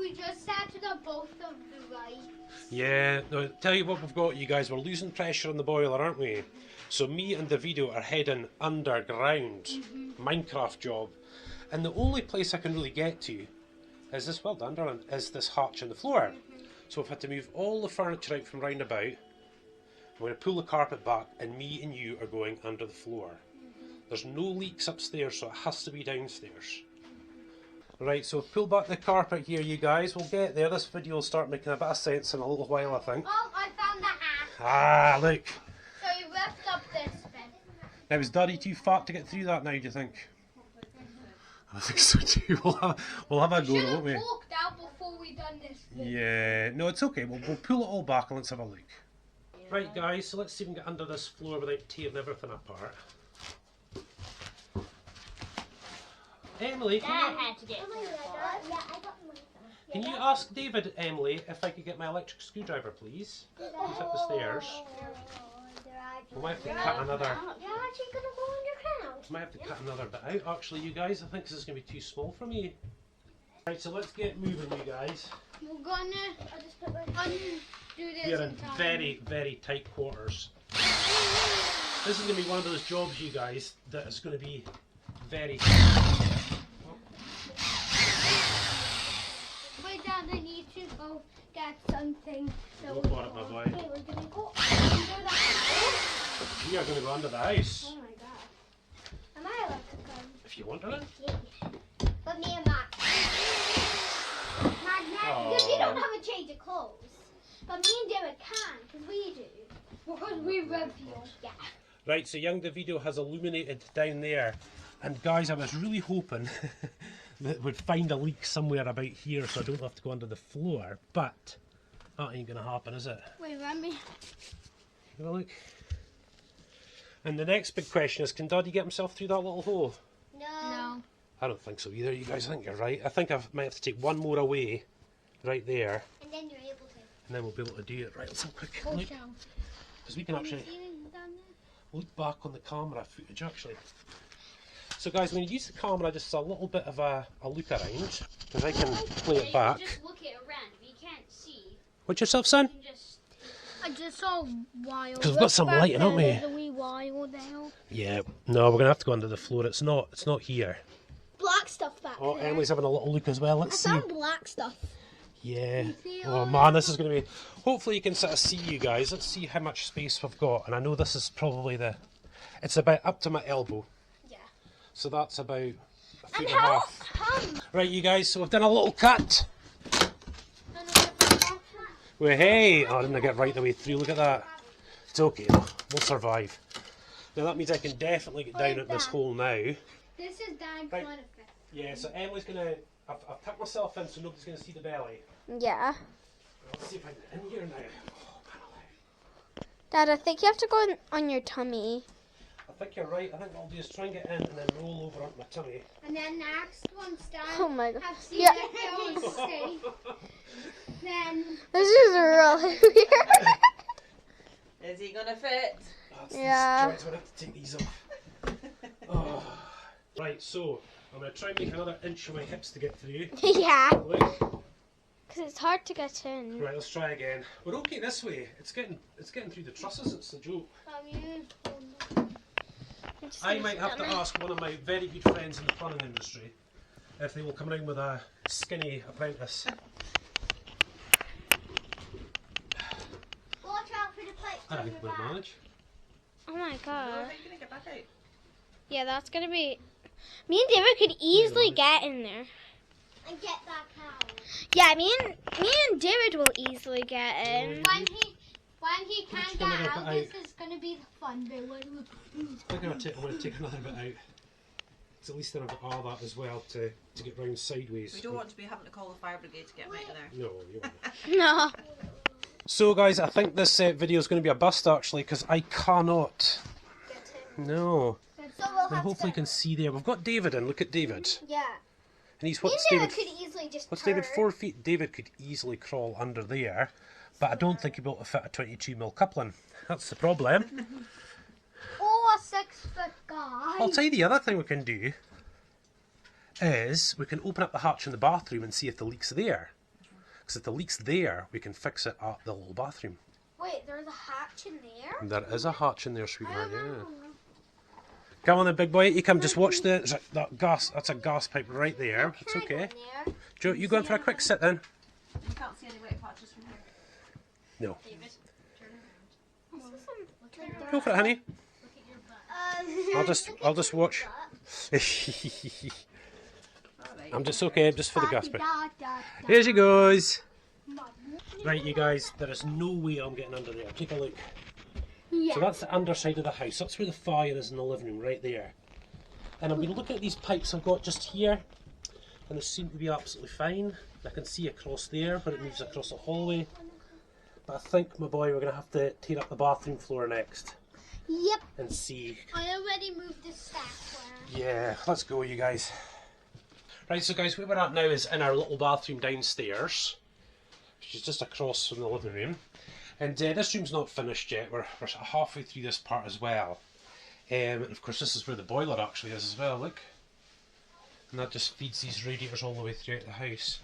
we just started on both of the right. Yeah, no, tell you what we've got, you guys, we're losing pressure on the boiler, aren't we? So me and Davido are heading underground. Minecraft job. And the only place I can really get to is this, well done darling, is this hatch in the floor. So I've had to move all the furniture out from round about. I'm going to pull the carpet back and me and you are going under the floor. There's no leaks upstairs, so it has to be downstairs. Right, so pull back the carpet here, you guys. We'll get there. This video will start making a bit of sense in a little while, I think. Oh, I found the hat. Ah, look. So you lift up this bit. Now, is Daddy too fat to get through that now, do you think? I think so too. We'll have a go, won't we? Should have walked out before we done this bit. Yeah, no, it's okay. We'll pull it all back and let's have a look. Right, guys, so let's see if we can get under this floor without tearing everything apart. Emily, can you ask David, Emily, if I could get my electric screwdriver, please? He's up the stairs. We might have to cut another. You're actually going to go underground? We might have to cut another bit out. Actually, you guys, I think this is going to be too small for me. Right, so let's get moving, you guys. We're going to undo this. We're in very, very tight quarters. This is going to be one of those jobs, you guys, that is going to be very. Wait, Dad, I need to go get something. Go for it, my boy. Okay, we're going to go under the house. We are going to go under the house. Oh my god. Am I allowed to come? If you want to. Yes. But me and Max. Because you don't have a change of clothes. But me and David can, because we do. Because we review. Yeah. Right, so young Davido has illuminated down there. And guys, I was really hoping that we'd find a leak somewhere about here so I don't have to go under the floor. But that ain't going to happen, is it? Wait, let me. Have a look. And the next big question is, can Daddy get himself through that little hole? No. I don't think so either, you guys. I think you're right. I think I might have to take one more away right there. And then you're able to. And then we'll be able to do it. Right, let's have a quick Go look. down. Because we can actually See anything down there? look back on the camera footage actually. So guys, when you use the camera, just a little bit of a look around, because I can play it back. Just look it around. If you can't see, Watch yourself, son. you just. I just saw wild. 'Cause we've got some lighting, haven't we? There's a wee wild there. Yeah. No, we're gonna have to go under the floor. It's not here. Black stuff back Oh, there. Emily's having a little look as well. Let's see. I found black stuff. Yeah. see Oh all man, this is gonna be. Hopefully you can sort of see, you guys. Let's see how much space we've got. And I know this is probably it's about up to my elbow. Yeah. So that's about a And feet and a half. how? Right, you guys. So we've done a little cut. Well, hey! Oh, didn't I get right the way through? Look at that. It's okay, though. We'll survive. Now that means I can definitely get down at this hole now. This is Dad's Right. one effect. Yeah, so Emily's gonna. I've tucked myself in so nobody's gonna see the belly. Yeah. Let's see if I can get in here now. Oh, man, Dad, I think you have to go on your tummy. I think you're right. I think what I'll do is try and get in and then roll over onto my tummy. And then next one, Dad. Oh my god. Have seen Yeah. that it was safe. Then. This is really weird. Is he gonna fit? Yeah. Right, so I'm gonna have to take these off. Oh. Right, so I'm gonna try and make another inch of my hips to get through. Yeah. Look. Because it's hard to get in. Right, let's try again. We're okay this way. It's getting through the trusses. It's the joke. I might have to ask one of my very good friends in the plumbing industry if they will come round with a skinny apprentice. Watch out for the pipes. I think we'll manage. Oh my No, god. how are you gonna get back out? Yeah, that's gonna be. Me and David could easily get in there. And get that cow. Yeah, me and David will easily get in. When he can't Let's get get out, another bit this is gonna be the fun bit. I'm going to take another bit out. Because at least then I've got all that as well to get round sideways. We don't want to be having to call the fire brigade to get him out of there. No, you won't. No. So guys, I think this video is going to be a bust actually because I cannot. No. So we'll And hopefully you can see there. We've got David in. Look at David. Yeah. And he's Me what's and David? David could easily just What's turn. David? 4 feet. David could easily crawl under there, but I don't think he'll be able to fit a 22mm coupling. That's the problem. Oh, a 6-foot guy. I'll tell you the other thing we can do is we can open up the hatch in the bathroom and see if the leak's there. Because if the leak's there, we can fix it at the little bathroom. Wait, there's a hatch in there? There is a hatch in there, sweetheart, yeah. Come on then, big boy, you come just watch the, that gas, that's a gas pipe right there. It's okay. Joe, you going for a quick sit then? You can't see any wet patches from here. No. David, turn around. Look at your Go for it, honey. Look at your butt. I'll just watch. Alright. I'm just okay, just for the gas pipe. Here she goes. Right, you guys, there is no way I'm getting under there. Take a look. So that's the underside of the house. That's where the fire is in the living room, right there. And I've been looking at these pipes I've got just here, and they seem to be absolutely fine. I can see across there where it moves across the hallway. But I think, my boy, we're going to have to tear up the bathroom floor next. Yep. And see. I already moved the stack one. Yeah, let's go, you guys. Right, so guys, where we're at now is in our little bathroom downstairs, which is just across from the living room. And this room's not finished yet. We're halfway through this part as well. And of course, this is where the boiler actually is as well, look. And that just feeds these radiators all the way throughout the house.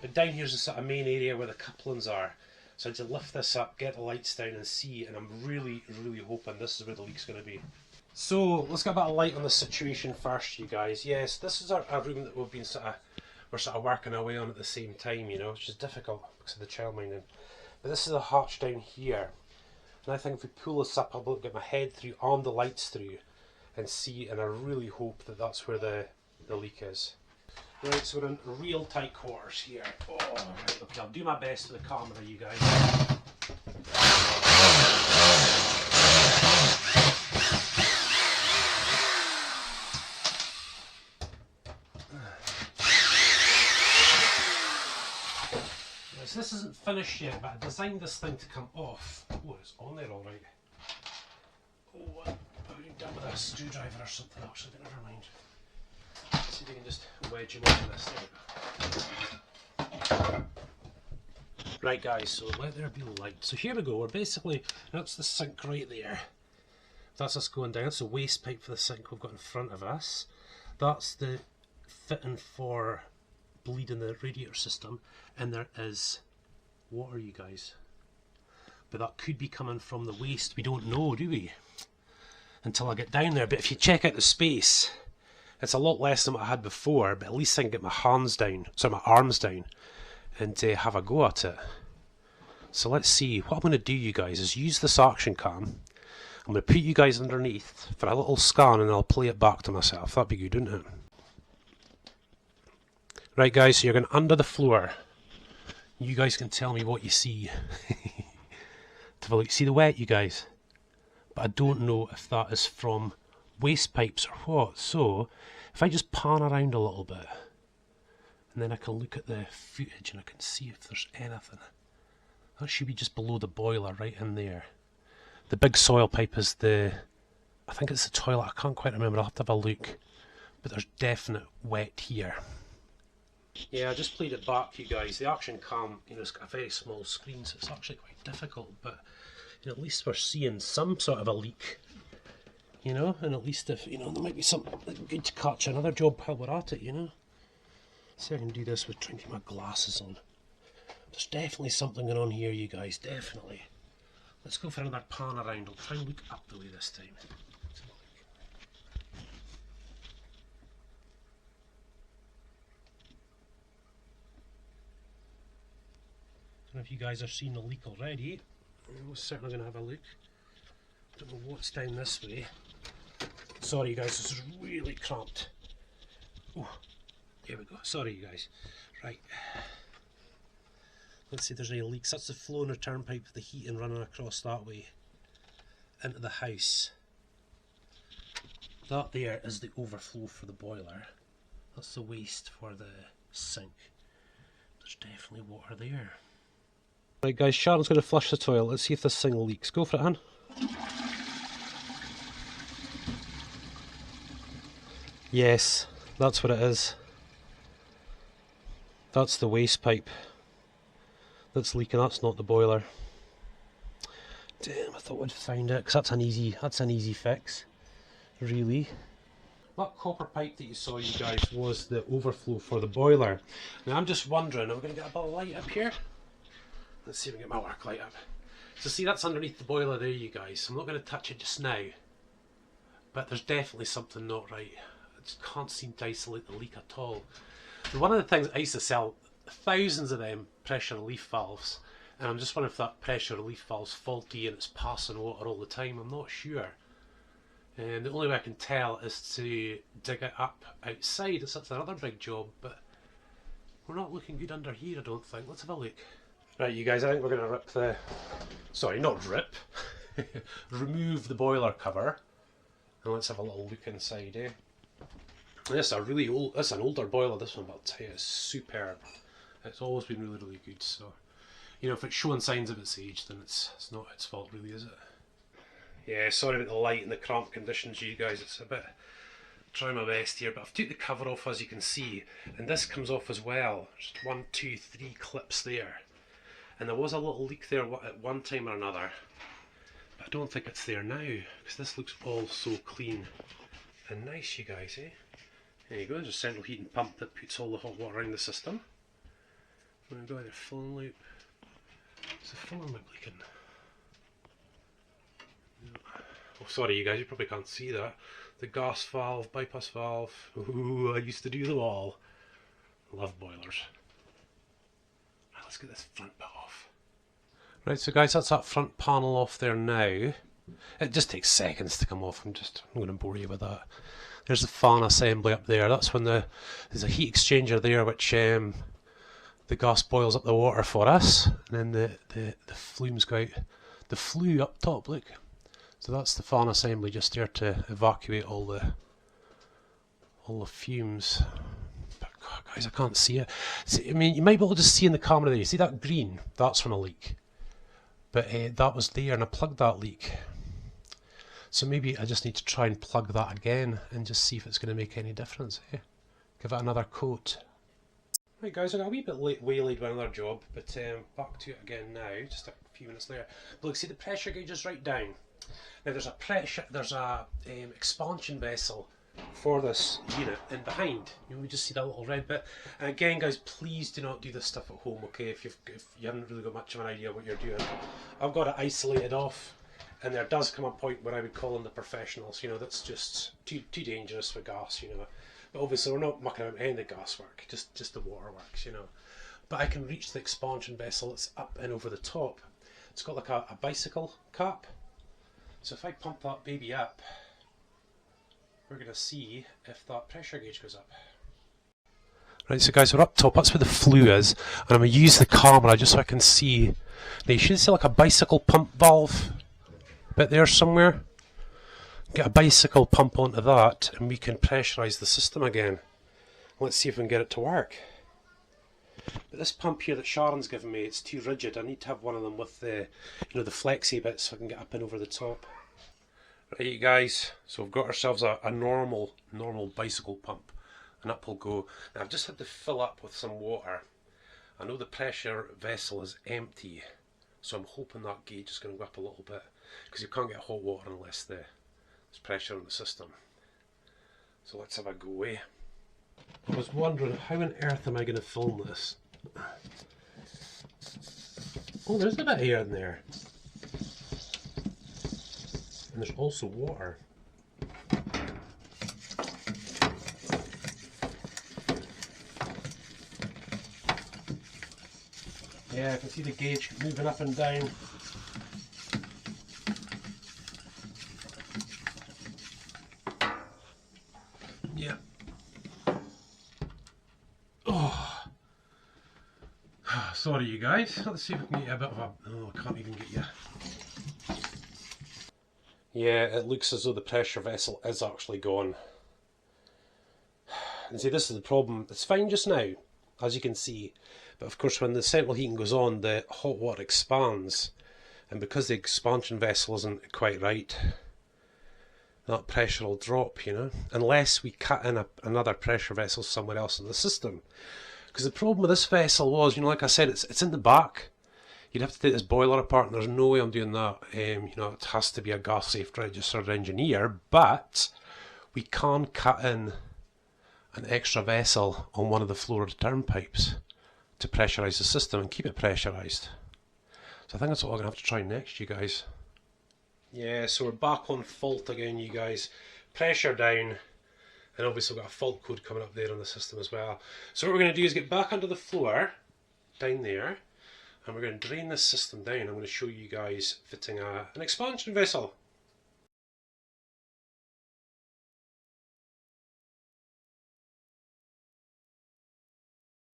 But down here's the sort of main area where the couplings are. So I had to lift this up, get the lights down and see, and I'm really, really hoping this is where the leak's going to be. So let's get a bit of light on the situation first, you guys. Yes, this is our room that we've been we're sort of working away on at the same time, you know, which is difficult because of the childminding. But this is a hatch down here, and I think if we pull this up, I'll be able to get my head through on the lights through and see, and I really hope that that's where the leak is. Right, so we're in real tight quarters here. Oh, right, okay, I'll do my best with the camera, you guys. So this isn't finished yet, but I designed this thing to come off. Oh, it's on there all right. Oh, what have you done with a screwdriver or something? Actually, but never mind. Let's see if we can just wedge him onto this. There we go. Right, guys, so let there be light. So here we go. We're basically, that's the sink right there. That's us going down. That's the waste pipe for the sink we've got in front of us. That's the fitting for bleeding the radiator system, and there is water, you guys, but that could be coming from the waste. We don't know, do we, until I get down there. But if you check out the space, it's a lot less than what I had before, but at least I can get my hands down, so my arms down, and have a go at it. So let's see. What I'm going to do, you guys, is use this action cam. I'm going to put you guys underneath for a little scan, and I'll play it back to myself. That'd be good, wouldn't it? Right, guys, so you're going under the floor. You guys can tell me what you see. See the wet, you guys? But I don't know if that is from waste pipes or what. So, if I just pan around a little bit, and then I can look at the footage and I can see if there's anything. That should be just below the boiler, right in there. The big soil pipe is I think it's the toilet, I can't quite remember, I'll have to have a look. But there's definite wet here. Yeah, I just played it back, you guys. The action cam, you know, it's got a very small screen, so it's actually quite difficult, but you know, at least we're seeing some sort of a leak, you know, and at least if, you know, there might be something good to catch another job while we're at it, you know. See if I can do this with trying to get my glasses on. There's definitely something going on here, you guys, definitely. Let's go for another pan around. I'll try and look up the way this time. I don't know if you guys are seeing the leak already. We're certainly going to have a look. Don't know what's down this way. Sorry, you guys, this is really cramped. Oh, there we go. Sorry, you guys. Right. Let's see if there's any leaks. That's the flow and return pipe for the heating running across that way into the house. That there is the overflow for the boiler. That's the waste for the sink. There's definitely water there. Right, guys, Sharon's going to flush the toilet. Let's see if this thing leaks. Go for it, hon. Yes, that's what it is. That's the waste pipe that's leaking. That's not the boiler. Damn, I thought we'd found it, because that's an easy fix, really. that copper pipe that you saw, you guys, was the overflow for the boiler. Now I'm just wondering, am I going to get a bit of light up here? Let's see if we can get my work light up. So see, that's underneath the boiler there, you guys. I'm not going to touch it just now, but there's definitely something not right. I just can't seem to isolate the leak at all. And one of the things, I used to sell thousands of them pressure relief valves, and I'm just wondering if that pressure relief valve's faulty and it's passing water all the time. I'm not sure. And the only way I can tell is to dig it up outside. That's another big job, but we're not looking good under here, I don't think. Let's have a look. Right, you guys, I think we're going to rip the... Sorry, not rip. Remove the boiler cover. And let's have a little look inside, eh? This is a really old... This is an older boiler, this one, but I'll tell you, it's superb. It's always been really, really good, so... You know, if it's showing signs of its age, then it's not its fault, really, is it? Yeah, sorry about the light and the cramped conditions, you guys. It's a bit... Trying my best here, but I've took the cover off, as you can see. And this comes off as well. Just 1, 2, 3 clips there. And there was a little leak there at one time or another, but I don't think it's there now, because this looks all so clean and nice, you guys, eh? There you go, there's a central heating pump that puts all the hot water around the system. I'm going to go to the filling loop. Is the filling loop leaking? Oh, sorry you guys, you probably can't see that. The gas valve, bypass valve, ooh, I used to do them all. Love boilers. Let's get this front bit off. Right, so guys, that's that front panel off there now. It just takes seconds to come off. I'm going to bore you with that. There's the fan assembly up there. That's when there's a heat exchanger there, which the gas boils up the water for us, and then the flumes go out. The flue up top, look. So that's the fan assembly just there to evacuate all the fumes. God, guys, I can't see it. See, I mean, you might be able to see in the camera there. You see that green? That's from a leak. But that was there, and I plugged that leak. So maybe I just need to try and plug that again and just see if it's going to make any difference. Eh? Give it another coat. Right, guys, I got a wee bit waylaid with another job, but back to it again now. Just a few minutes later. But look, see the pressure gauge is right down. Now there's a expansion vessel for this unit in behind. You know, we just see that little red bit. And again, guys, please do not do this stuff at home, okay? If you haven't really got much of an idea what you're doing. I've got it isolated off, and there does come a point where I would call in the professionals. You know, that's just too dangerous for gas. You know, but obviously we're not mucking about any of the gas work, just the water works. You know, but I can reach the expansion vessel. It's up and over the top. It's got like a bicycle cap. So if I pump that baby up, we're going to see if that pressure gauge goes up. Right, so guys, we're up top, that's where the flue is, and I'm going to use the camera just so I can see. Now you should see like a bicycle pump valve bit there somewhere. Get a bicycle pump onto that and we can pressurise the system again. Let's see if we can get it to work. But this pump here that Sharon's given me, it's too rigid. I need to have one of them with the, you know, the flexi bits so I can get up and over the top. Right, you guys, so we've got ourselves a normal bicycle pump, and up we'll go. Now I've just had to fill up with some water. I know the pressure vessel is empty, so I'm hoping that gauge is going to go up a little bit, because you can't get hot water unless there's pressure in the system. So let's have a go, eh? I was wondering, how on earth am I going to film this? Oh, there's a bit of air in there. And there's also water. Yeah, I can see the gauge moving up and down. Yeah. Oh. Sorry you guys. Let's see if we can get a bit of a... Oh, I can't even get you. Yeah, it looks as though the pressure vessel is actually gone. And see, this is the problem. It's fine just now, as you can see. But of course, when the central heating goes on, the hot water expands. And because the expansion vessel isn't quite right, that pressure will drop, you know. Unless we cut in another pressure vessel somewhere else in the system. Because the problem with this vessel was, you know, like I said, it's in the back. You'd have to take this boiler apart, and there's no way I'm doing that. You know, it has to be a gas safe registered engineer, but we can cut in an extra vessel on one of the floor return pipes to pressurise the system and keep it pressurised. So I think that's what we're going to have to try next, you guys. Yeah, so we're back on fault again, you guys. Pressure down, and obviously we've got a fault code coming up there on the system as well. So what we're going to do is get back under the floor, down there, and we're going to drain this system down. I'm going to show you guys fitting an expansion vessel